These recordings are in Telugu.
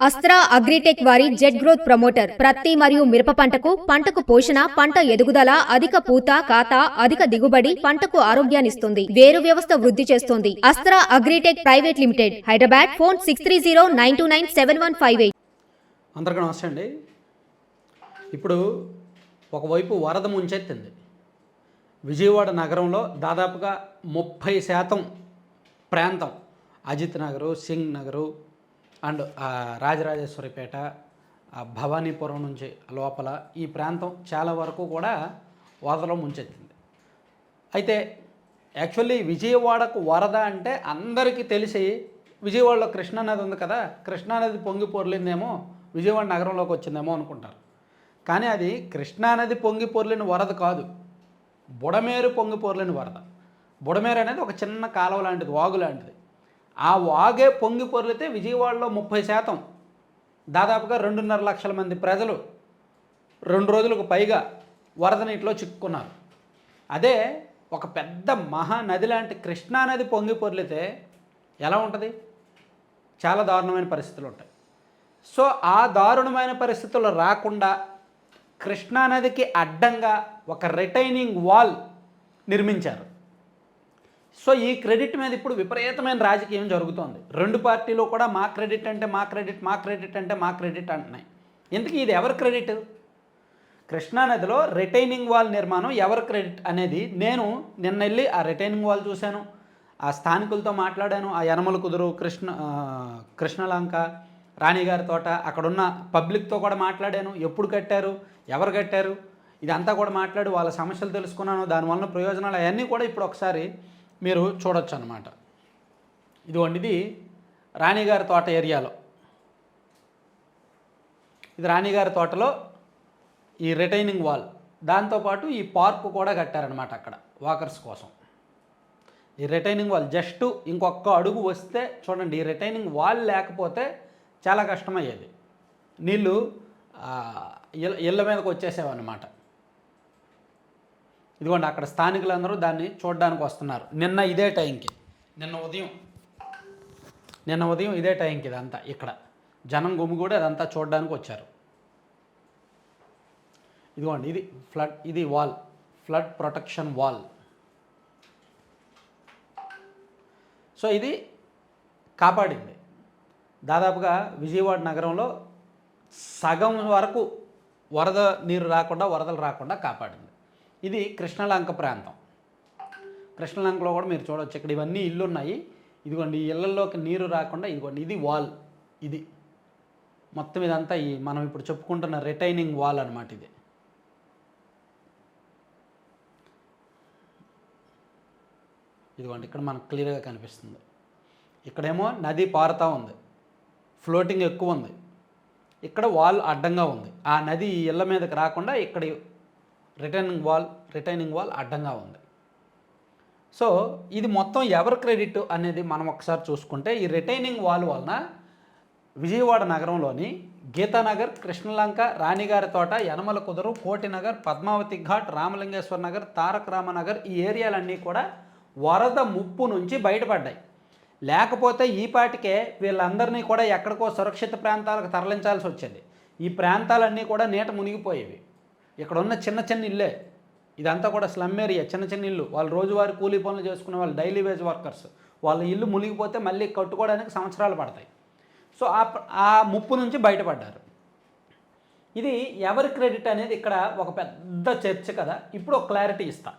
అస్త్రా అగ్రిటెక్ వారి జెట్ గ్రోత్ ప్రమోటర్ ప్రత్తి మరియు మిరప పంటకు పోషణ, పంట ఎదుగుదల, అధిక పూత, కాత, అధిక దిగుబడి, పంటకు ఆరోగ్యాన్నిస్తుంది. వేరు వ్యవస్థ వృద్ధి చేస్తుంది. Astra agritech private limited, Hyderabad. Phone 6309297158. అందరికీ నమస్తే అండి. ఇప్పుడు ఒకవైపు వరద ముంచెత్తింది. విజయవాడ నగరంలో దాదాపుగా 30% ప్రాంతం అజిత్ నగరు, సింగ్ నగరు అండ్ రాజరాజేశ్వరిపేట, భవానీపురం నుంచి లోపల ఈ ప్రాంతం చాలా వరకు కూడా వరదలో ముంచెత్తింది. అయితే యాక్చువల్లీ విజయవాడకు వరద అంటే అందరికీ తెలిసి విజయవాడలో కృష్ణానది ఉంది కదా, కృష్ణానది పొంగి పొర్లిందేమో విజయవాడ నగరంలోకి వచ్చిందేమో అనుకుంటారు. కానీ అది కృష్ణానది పొంగి పొర్లిన వరద కాదు, బుడమేరు పొంగి పొర్లిన వరద. బుడమేరు అనేది ఒక చిన్న కాలువ లాంటిది, వాగు లాంటిది. ఆ వాగే పొంగి పొర్లితే విజయవాడలో 30% దాదాపుగా 2.5 లక్షల మంది ప్రజలు 2 రోజులకు పైగా వరద నీటిలో చిక్కుకున్నారు. అదే ఒక పెద్ద మహానది లాంటి కృష్ణానది పొంగి పొర్లితే ఎలా ఉంటుంది? చాలా దారుణమైన పరిస్థితులు ఉంటాయి. సో ఆ దారుణమైన పరిస్థితులు రాకుండా కృష్ణానదికి అడ్డంగా ఒక రిటైనింగ్ వాల్ నిర్మించారు. సో ఈ క్రెడిట్ మీద ఇప్పుడు విపరీతమైన రాజకీయం జరుగుతోంది. 2 పార్టీలు కూడా మా క్రెడిట్ అంటే మా క్రెడిట్, మా క్రెడిట్ అంటే మా క్రెడిట్ అంటున్నాయి. ఇంతకీ ఇది ఎవరి క్రెడిట్? కృష్ణానదిలో రిటైనింగ్ వాల్ నిర్మాణం ఎవరి క్రెడిట్ అనేది నేను నిన్న వెళ్ళి ఆ రిటైనింగ్ వాల్ చూశాను, ఆ స్థానికులతో మాట్లాడాను. ఆ యనమల కుదురు, కృష్ణలంక, రాణిగారి తోట, అక్కడున్న పబ్లిక్తో కూడా మాట్లాడాను. ఎప్పుడు కట్టారు, ఎవరు కట్టారు, ఇదంతా కూడా మాట్లాడి వాళ్ళ సమస్యలు తెలుసుకున్నాను. దానివల్ల ప్రయోజనాలు అవన్నీ కూడా ఇప్పుడు ఒకసారి మీరు చూడొచ్చు అన్నమాట. ఇదిగోండి, ఇది రాణిగారి తోట ఏరియాలో, ఇది రాణిగారి తోటలో ఈ రిటైనింగ్ వాల్, దాంతోపాటు ఈ పార్కు కూడా కట్టారనమాట అక్కడ వాకర్స్ కోసం. ఈ రిటైనింగ్ వాల్ జస్ట్ ఇంకొక అడుగు వస్తే చూడండి, ఈ రిటైనింగ్ వాల్ లేకపోతే చాలా కష్టమయ్యేది. నీళ్ళు ఇళ్ళ మీదకి వచ్చేసేవన్నమాట. ఇదిగోండి, అక్కడ స్థానికులందరూ దాన్ని చూడడానికి వస్తున్నారు. నిన్న ఉదయం ఇదే టైంకి ఇదంతా ఇక్కడ జనం గుమిగూడి అదంతా చూడడానికి వచ్చారు. ఇదిగోండి, ఇది wall, flood protection wall. So ఇది కాపాడింది. దాదాపుగా విజయవాడ నగరంలో సగం వరకు వరదలు రాకుండా కాపాడింది. ఇది కృష్ణలంక ప్రాంతం. కృష్ణలంకలో కూడా మీరు చూడవచ్చు, ఇక్కడ ఇవన్నీ ఇల్లు ఉన్నాయి. ఇదిగోండి, ఈ ఇళ్లలోకి నీరు రాకుండా ఇదిగోండి, ఇది వాల్. ఇది మొత్తం ఇదంతా మనం ఇప్పుడు చెప్పుకుంటున్న రిటైనింగ్ వాల్ అనమాట. ఇది ఇదిగోండి, ఇక్కడ మనకు క్లియర్గా కనిపిస్తుంది. ఇక్కడేమో నది పారుతూ ఉంది, ఫ్లోటింగ్ ఎక్కువ ఉంది. ఇక్కడ వాల్ అడ్డంగా ఉంది. ఆ నది ఈ ఇళ్ళ మీదకి రాకుండా ఇక్కడ రిటైనింగ్ వాల్ అడ్డంగా ఉంది. సో ఇది మొత్తం ఎవరి క్రెడిట్ అనేది మనం ఒకసారి చూసుకుంటే, ఈ రిటైనింగ్ వాల్ వలన విజయవాడ నగరంలోని గీతానగర్, కృష్ణలంక, రాణిగారి తోట, యనమల కుదురు, కోటినగర్, పద్మావతి ఘాట్, రామలింగేశ్వర నగర్, తారక రామనగర్, ఈ ఏరియాలన్నీ కూడా వరద ముప్పు నుంచి బయటపడ్డాయి. లేకపోతే ఈ పాటికే వీళ్ళందరినీ కూడా ఎక్కడికో సురక్షిత ప్రాంతాలకు తరలించాల్సి వచ్చేది. ఈ ప్రాంతాలన్నీ కూడా నీట మునిగిపోయేవి. ఇక్కడ ఉన్న చిన్న చిన్న ఇల్లే, ఇదంతా కూడా స్లమ్ ఏరియా, చిన్న చిన్న ఇల్లు. వాళ్ళు రోజువారీ కూలీ పనులు చేసుకునే వాళ్ళు, డైలీ వేజ్ వర్కర్స్, వాళ్ళ ఇల్లు మునిగిపోతే మళ్ళీ కట్టుకోవడానికి సంవత్సరాలు పడతాయి. సో ఆ ముప్పు నుంచి బయటపడ్డారు. ఇది ఎవరి క్రెడిట్ అనేది ఇక్కడ ఒక పెద్ద చర్చ కదా. ఇప్పుడు ఒక క్లారిటీ ఇస్తా.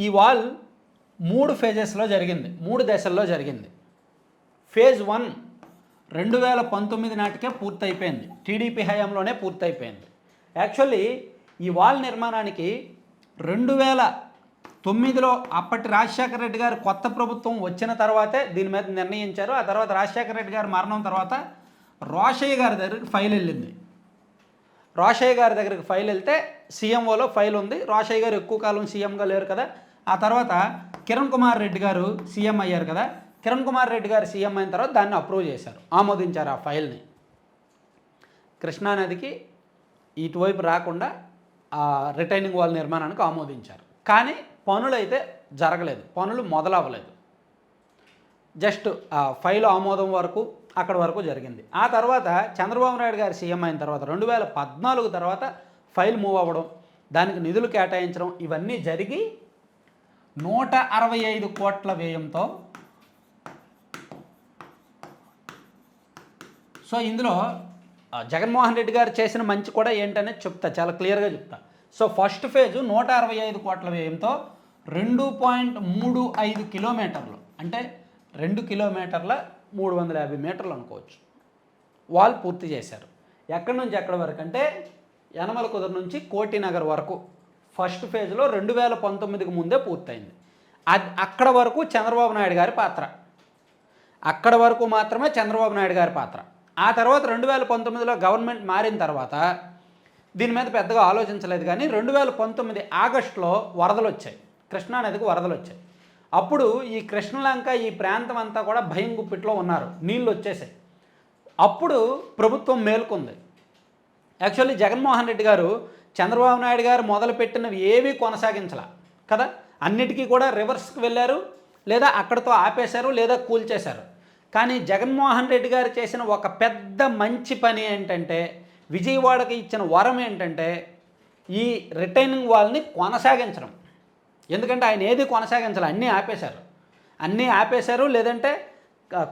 ఈ వాల్ 3 ఫేజెస్లో జరిగింది, 3 దశల్లో జరిగింది. ఫేజ్ 1 2019 నాటికే పూర్తయిపోయింది, టీడీపీ హయాంలోనే పూర్తయిపోయింది. యాక్చువల్లీ ఈ వాల్ నిర్మాణానికి 2009లో అప్పటి రాజశేఖర రెడ్డి గారు కొత్త ప్రభుత్వం వచ్చిన తర్వాతే దీని మీద నిర్ణయించారు. ఆ తర్వాత రాజశేఖర రెడ్డి గారి మరణం తర్వాత రోషయ్య గారి దగ్గరికి ఫైల్ వెళ్ళింది. రోషయ్య గారి దగ్గరికి ఫైల్ వెళ్తే సీఎంఓలో ఫైల్ ఉంది. రోషయ్య గారు ఎక్కువ కాలం సీఎంగా లేరు కదా. ఆ తర్వాత కిరణ్ కుమార్ రెడ్డి గారు సీఎం అయ్యారు కదా. కిరణ్ కుమార్ రెడ్డి గారు సీఎం అయిన తర్వాత దాన్ని అప్రూవ్ చేశారు, ఆమోదించారు ఆ ఫైల్ని. కృష్ణానదికి ఇటువైపు రాకుండా ఆ రిటైనింగ్ వాల్ నిర్మాణానికి ఆమోదించారు. కానీ పనులు అయితే జరగలేదు, పనులు మొదలవ్వలేదు. జస్ట్ ఆ ఫైల్ ఆమోదం వరకు అక్కడ వరకు జరిగింది. ఆ తర్వాత చంద్రబాబు నాయుడు గారు సీఎం అయిన తర్వాత 2014 తర్వాత ఫైల్ మూవ్ అవ్వడం, దానికి నిధులు కేటాయించడం, ఇవన్నీ జరిగి 165 కోట్ల వ్యయంతో, సో ఇందులో జగన్మోహన్ రెడ్డి గారు చేసిన మంచి కూడా ఏంటనేది చెప్తా, చాలా క్లియర్గా చెప్తా. సో ఫస్ట్ ఫేజు 165 కోట్ల వ్యయంతో 2.35 కిలోమీటర్లు, అంటే 2 కిలోమీటర్ల 350 మీటర్లు అనుకోవచ్చు, వాల్ పూర్తి చేశారు. ఎక్కడి నుంచి ఎక్కడి వరకు అంటే యనమల కుదురు నుంచి కోటినగర్ వరకు ఫస్ట్ ఫేజ్లో 2019కి ముందే పూర్తయింది. అక్కడ వరకు చంద్రబాబు నాయుడు గారి పాత్ర, అక్కడ వరకు మాత్రమే చంద్రబాబు నాయుడు గారి పాత్ర. ఆ తర్వాత 2019లో గవర్నమెంట్ మారిన తర్వాత దీని మీద పెద్దగా ఆలోచించలేదు. కానీ 2019 ఆగస్టులో వరదలు వచ్చాయి, కృష్ణానదికి వరదలు వచ్చాయి. అప్పుడు ఈ కృష్ణలంక ఈ ప్రాంతం అంతా కూడా భయం గుప్పిట్లో ఉన్నారు, నీళ్ళు వచ్చేసాయి. అప్పుడు ప్రభుత్వం మేల్కొంది. యాక్చువల్లీ జగన్మోహన్ రెడ్డి గారు చంద్రబాబు నాయుడు గారు మొదలుపెట్టినవి ఏవీ కొనసాగించాల కదా, అన్నిటికీ కూడా రివర్స్కి వెళ్ళారు, లేదా అక్కడితో ఆపేశారు, లేదా కూల్చేశారు. కానీ జగన్మోహన్ రెడ్డి గారు చేసిన ఒక పెద్ద మంచి పని ఏంటంటే, విజయవాడకి ఇచ్చిన వరం ఏంటంటే ఈ రిటైనింగ్ వాల్ని కొనసాగించడం. ఎందుకంటే ఆయన ఏది కొనసాగించాలి, అన్నీ ఆపేశారు, లేదంటే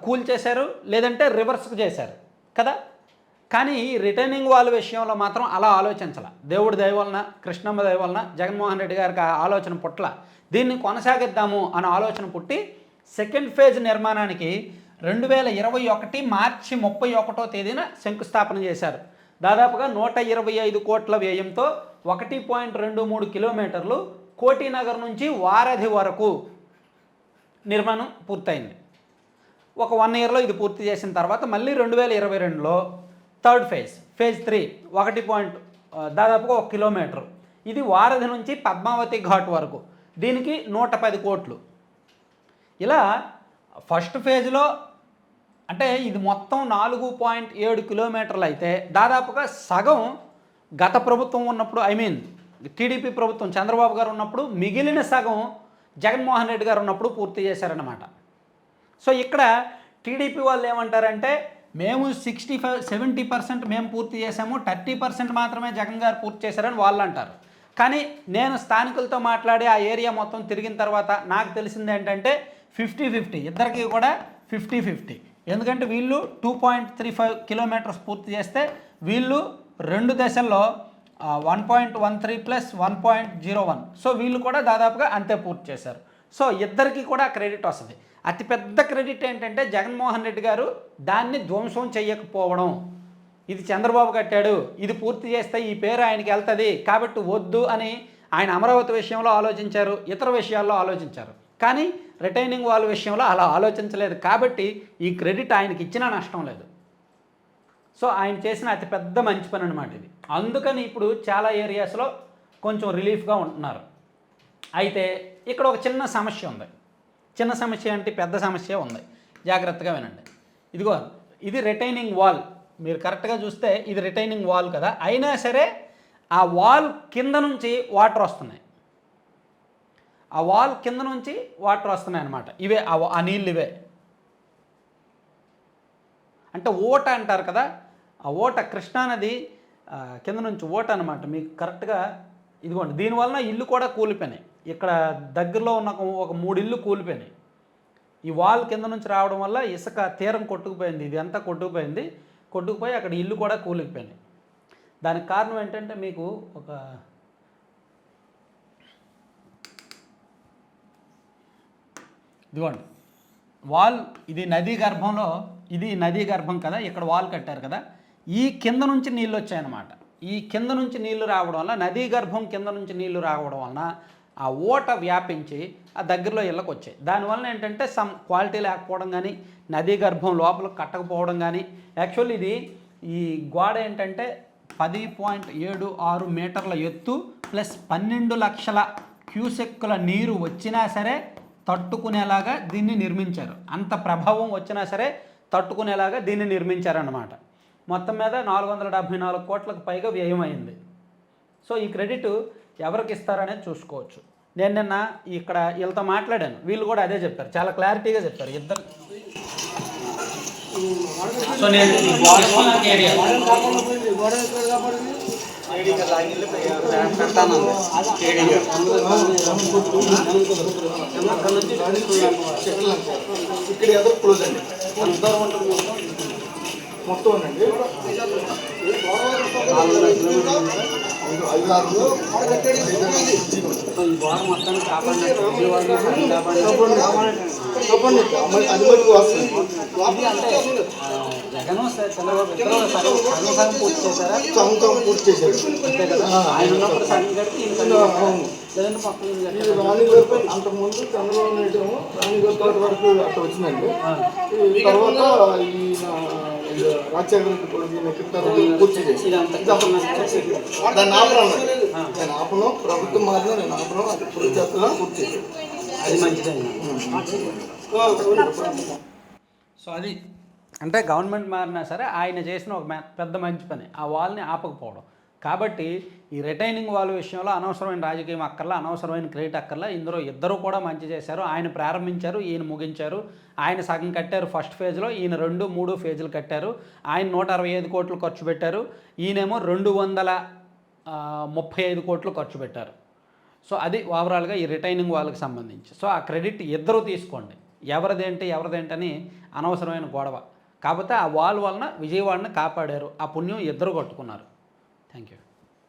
కూల్చేశారు, లేదంటే రివర్స్కి చేశారు కదా. కానీ ఈ రిటైనింగ్ వాల్ విషయంలో మాత్రం అలా ఆలోచించాల. దేవుడి దయ వలన, కృష్ణమ్మ దయ వలన జగన్మోహన్ రెడ్డి గారికి ఆ ఆలోచన పుట్ల, దీన్ని కొనసాగిద్దాము అనే ఆలోచన పుట్టి సెకండ్ ఫేజ్ నిర్మాణానికి 2021 మార్చి 31వ తేదీన శంకుస్థాపన చేశారు. దాదాపుగా 125 కోట్ల వ్యయంతో 1.23 కిలోమీటర్లు కోటినగర్ నుంచి వారధి వరకు నిర్మాణం పూర్తయింది. ఒక 1 ఇయర్లో ఇది పూర్తి చేసిన తర్వాత మళ్ళీ 2022లో థర్డ్ ఫేజ్ 3 దాదాపుగా 1 కిలోమీటర్, ఇది వారధి నుంచి పద్మావతి ఘాట్ వరకు, దీనికి 110 కోట్లు. ఇలా ఫస్ట్ ఫేజ్లో అంటే ఇది మొత్తం 4.7 కిలోమీటర్లు అయితే దాదాపుగా సగం గత ప్రభుత్వం ఉన్నప్పుడు, టీడీపీ ప్రభుత్వం చంద్రబాబు గారు ఉన్నప్పుడు, మిగిలిన సగం జగన్మోహన్ రెడ్డి గారు ఉన్నప్పుడు పూర్తి చేశారన్నమాట. సో ఇక్కడ టీడీపీ వాళ్ళు ఏమంటారంటే, మేము 70% మేము పూర్తి చేసాము, 30% మాత్రమే జగన్ గారు పూర్తి చేశారని వాళ్ళు అంటారు. కానీ నేను స్థానికులతో మాట్లాడి ఆ ఏరియా మొత్తం తిరిగిన తర్వాత నాకు తెలిసింది ఏంటంటే 50-50, ఇద్దరికి కూడా 50-50. ఎందుకంటే వీళ్ళు 2.35 కిలోమీటర్స్ పూర్తి చేస్తే వీళ్ళు 2 దశల్లో 1.13 + 1.01, సో వీళ్ళు కూడా దాదాపుగా అంతే పూర్తి చేశారు. సో ఇద్దరికి కూడా క్రెడిట్ వస్తుంది. అతిపెద్ద క్రెడిట్ ఏంటంటే జగన్మోహన్ రెడ్డి గారు దాన్ని ధ్వంసం చేయకపోవడం. ఇది చంద్రబాబు కట్టాడు, ఇది పూర్తి చేస్తే ఈ పేరు ఆయనకి వెళ్తుంది కాబట్టి వద్దు అని ఆయన అమరావతి విషయంలో ఆలోచించారు, ఇతర విషయాల్లో ఆలోచించారు. కానీ రిటైనింగ్ వాల్ విషయంలో అలా ఆలోచించలేదు కాబట్టి ఈ క్రెడిట్ ఆయనకి ఇచ్చినా నష్టం లేదు. సో ఆయన చేసిన అతిపెద్ద మంచి పని అనమాట ఇది. అందుకని ఇప్పుడు చాలా ఏరియాస్లో కొంచెం రిలీఫ్గా ఉంటున్నారు. అయితే ఇక్కడ ఒక చిన్న సమస్య ఉంది. చిన్న సమస్య అంటే పెద్ద సమస్య ఉంది, జాగ్రత్తగా వినండి. ఇదిగో ఇది రిటైనింగ్ వాల్, మీరు కరెక్ట్గా చూస్తే ఇది రిటైనింగ్ వాల్ కదా, అయినా సరే ఆ వాల్ కింద నుంచి వాటర్ వస్తున్నాయి, ఆ వాల్ కింద నుంచి వాటర్ వస్తున్నాయి అన్నమాట. ఇవే ఆ నీళ్ళు, ఇవే అంటే ఓట అంటారు కదా, ఆ ఓట కృష్ణానది కింద నుంచి ఓట అనమాట. మీకు కరెక్ట్గా ఇదిగోండి, దీనివలన ఇల్లు కూడా కూలిపోయినాయి. ఇక్కడ దగ్గరలో ఉన్న ఒక 3 ఇల్లు కూలిపోయినాయి. ఈ వాల్ కింద నుంచి రావడం వల్ల ఇసుక తీరం కొట్టుకుపోయింది, ఇది అంతా కొట్టుకుపోయి అక్కడ ఇల్లు కూడా కూలిపోయినాయి. దానికి కారణం ఏంటంటే మీకు ఒక ఇదిగోండి వాల్, ఇది నదీ గర్భంలో, ఇది నదీ గర్భం కదా, ఇక్కడ వాల్ కట్టారు కదా, ఈ కింద నుంచి నీళ్ళు వచ్చాయన్నమాట. ఈ కింద నుంచి నీళ్లు రావడం వల్ల, నదీ గర్భం కింద నుంచి నీళ్లు రావడం వలన ఆ ఓట వ్యాపించి ఆ దగ్గరలో ఇళ్ళకి వచ్చాయి. దానివల్ల ఏంటంటే సమ్ క్వాలిటీ లేకపోవడం కానీ, నదీ గర్భం లోపల కట్టకపోవడం కానీ. యాక్చువల్లీ ఇది ఈ గోడ ఏంటంటే 10.76 మీటర్ల ఎత్తు ప్లస్ 12 లక్షల క్యూసెక్కుల నీరు వచ్చినా సరే తట్టుకునేలాగా దీన్ని నిర్మించారు. అంత ప్రభావం వచ్చినా సరే తట్టుకునేలాగా దీన్ని నిర్మించారన్నమాట. మొత్తం మీద 474 కోట్లకు పైగా వ్యయం అయింది. సో ఈ క్రెడిట్ ఎవరికి ఇస్తారనేది చూసుకోవచ్చు. నేను నిన్న ఇక్కడ వీళ్ళతో మాట్లాడాను, వీళ్ళు కూడా అదే చెప్పారు, చాలా క్లారిటీగా చెప్పారు. సో నేను ఈ వాడుకున్న ఏరియా ఇక్కడ ఎదురు క్లోజ్ అండి మొత్తం అండి 5-6 ఈ వారం మొత్తాన్ని కాపాడినట్టు అది మటుకు వస్తుంది జగన్ చంద్రబాబు ఇద్దరు సగం పూర్తి చేశారా? సొంతం పూర్తి చేశారు. అంతే కదా, ఆయన ఉన్నప్పుడు సగం కడితే లేదంటే మొత్తం రాణి గారు అంతకుముందు చంద్రబాబు నాయుడు రాణి గారి వరకు అట్లా వచ్చిందండి. ఈ తర్వాత ఈ రాజశేఖర పూర్తి చేసి దాన్ని ఆపను ప్రభుత్వం మాత్రం నేను ఆపను అది పూర్తి చేస్తున్నా పూర్తి చేసి అది మంచిదండి. సో అది అంటే గవర్నమెంట్ మారినా సరే ఆయన చేసిన ఒక పెద్ద మంచి పని ఆ వాల్ని ఆపకపోవడం. కాబట్టి ఈ రిటైనింగ్ వాల్ విషయంలో అనవసరమైన రాజకీయం అక్కర్లా, అనవసరమైన క్రెడిట్ అక్కర్లా. ఇందులో ఇద్దరు కూడా మంచి చేశారు. ఆయన ప్రారంభించారు, ఈయన ముగించారు. ఆయన సగం కట్టారు ఫస్ట్ ఫేజ్లో, ఈయన 2-3 ఫేజులు కట్టారు. ఆయన 165 కోట్లు ఖర్చు పెట్టారు, ఈయనేమో 235 కోట్లు ఖర్చు పెట్టారు. సో అది ఓవరాల్గా ఈ రిటైనింగ్ వాళ్ళకి సంబంధించి. సో ఆ క్రెడిట్ ఇద్దరు తీసుకోండి, ఎవరిదేంటని అనవసరమైన గొడవ. కాకపోతే ఆ వాల్ వలన విజయవాడని కాపాడారు, ఆ పుణ్యం ఇద్దరు కొట్టుకున్నారు. Thank you.